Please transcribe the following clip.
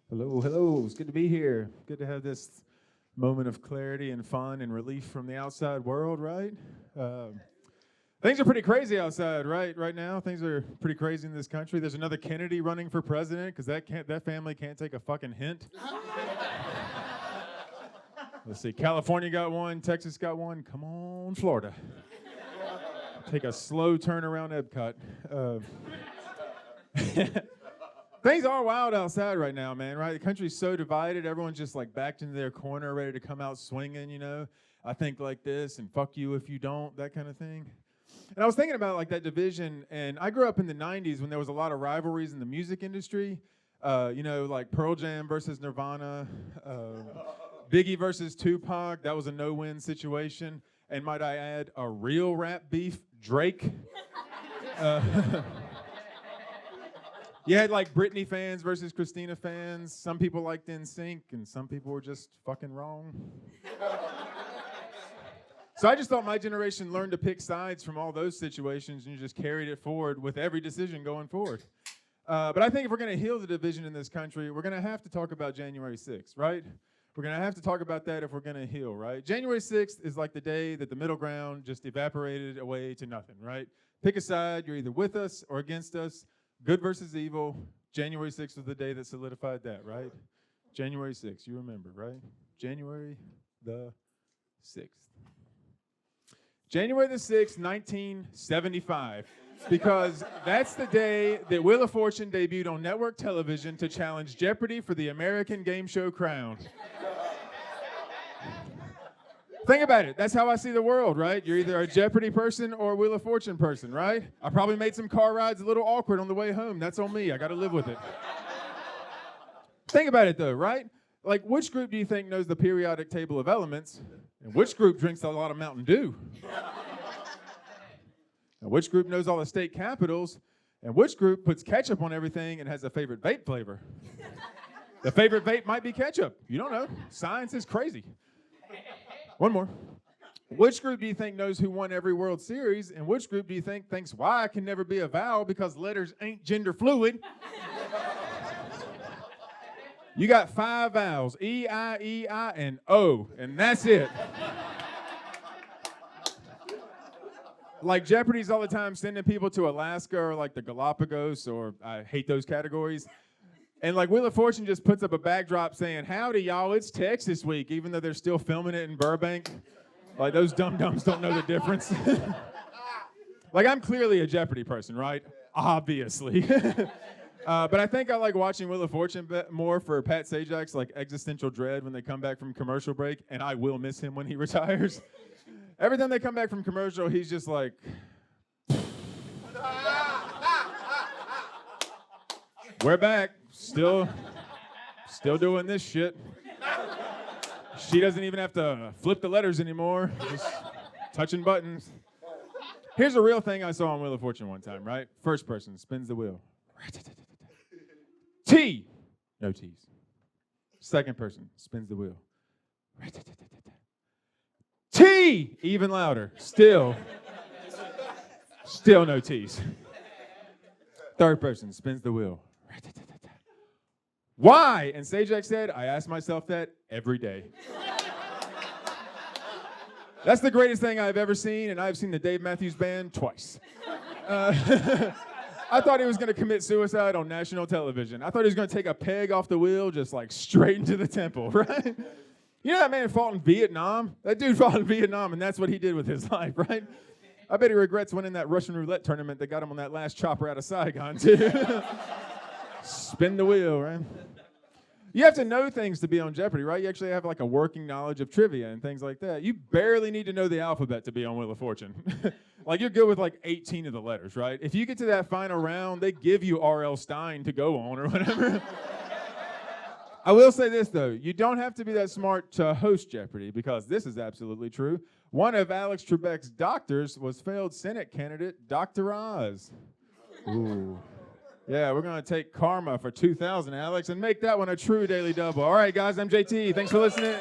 Hello, hello. It's good to be here. Good to have this moment of clarity and fun and relief from the outside world, right? Things are pretty crazy outside, right? Right now, things are pretty crazy in this country. There's another Kennedy running for president because that family can't take a fucking hint. Let's see. California got one. Texas got one. Come on, Florida. Take a slow turn around Epcot. Things are wild outside right now, man, right? The country's so divided. Everyone's just like backed into their corner, ready to come out swinging, you know? I think like this and fuck you if you don't, that kind of thing. And I was thinking about like that division, and I grew up in the 90s when there was a lot of rivalries in the music industry. Like Pearl Jam versus Nirvana, Biggie versus Tupac. That was a no-win situation. And might I add, a real rap beef, Drake. You had like Britney fans versus Christina fans. Some people liked NSYNC, and some people were just fucking wrong. So I just thought my generation learned to pick sides from all those situations, and you just carried it forward with every decision going forward. But I think if we're going to heal the division in this country, we're going to have to talk about January 6th, right? We're going to have to talk about that if we're going to heal, right? January 6th is like the day that the middle ground just evaporated away to nothing, right? Pick a side. You're either with us or against us. Good versus evil. January 6th was the day that solidified that, right? January 6th, you remember, right? January the 6th. January the 6th, 1975. Because that's the day that Wheel of Fortune debuted on network television to challenge Jeopardy for the American game show crown. Think about it. That's how I see the world, right? You're either a Jeopardy person or a Wheel of Fortune person, right? I probably made some car rides a little awkward on the way home. That's on me. I got to live with it. Think about it, though, right? Like, which group do you think knows the periodic table of elements, and which group drinks a lot of Mountain Dew? And which group knows all the state capitals, and which group puts ketchup on everything and has a favorite vape flavor? The favorite vape might be ketchup. You don't know. Science is crazy. One more. Which group do you think knows who won every World Series, and which group do you think thinks Y can never be a vowel because letters ain't gender fluid? You got 5 vowels, E-I, and O, and that's it. Like Jeopardy's all the time sending people to Alaska or like the Galapagos, or I hate those categories. And like Wheel of Fortune just puts up a backdrop saying, howdy, y'all, it's Texas week, even though they're still filming it in Burbank. Like those dum-dums don't know the difference. Like I'm clearly a Jeopardy person, right? Obviously. But I think I like watching Wheel of Fortune more for Pat Sajak's like existential dread when they come back from commercial break, and I will miss him when he retires. Every time they come back from commercial, he's just like, we're back. Still doing this shit. She doesn't even have to flip the letters anymore. Just touching buttons. Here's a real thing I saw on Wheel of Fortune one time, right? First person spins the wheel. T. No T's. Second person spins the wheel. T. Even louder. Still no T's. Third person spins the wheel. Why? And Sajak said, I ask myself that every day. That's the greatest thing I've ever seen, and I've seen the Dave Matthews Band twice. I thought he was going to commit suicide on national television. I thought he was going to take a peg off the wheel, just like straight into the temple, right? You know that man fought in Vietnam? That dude fought in Vietnam, and that's what he did with his life, right? I bet he regrets winning that Russian roulette tournament that got him on that last chopper out of Saigon, too. Spin the wheel, right? You have to know things to be on Jeopardy, right? You actually have like a working knowledge of trivia and things like that. You barely need to know the alphabet to be on Wheel of Fortune. Like you're good with like 18 of the letters, right? If you get to that final round, they give you R.L. Stein to go on or whatever. I will say this, though. You don't have to be that smart to host Jeopardy, because this is absolutely true. One of Alex Trebek's doctors was failed Senate candidate Dr. Oz. Ooh. Yeah, we're going to take karma for 2,000, Alex, and make that one a true daily double. All right, guys, I'm JT. Thanks for listening.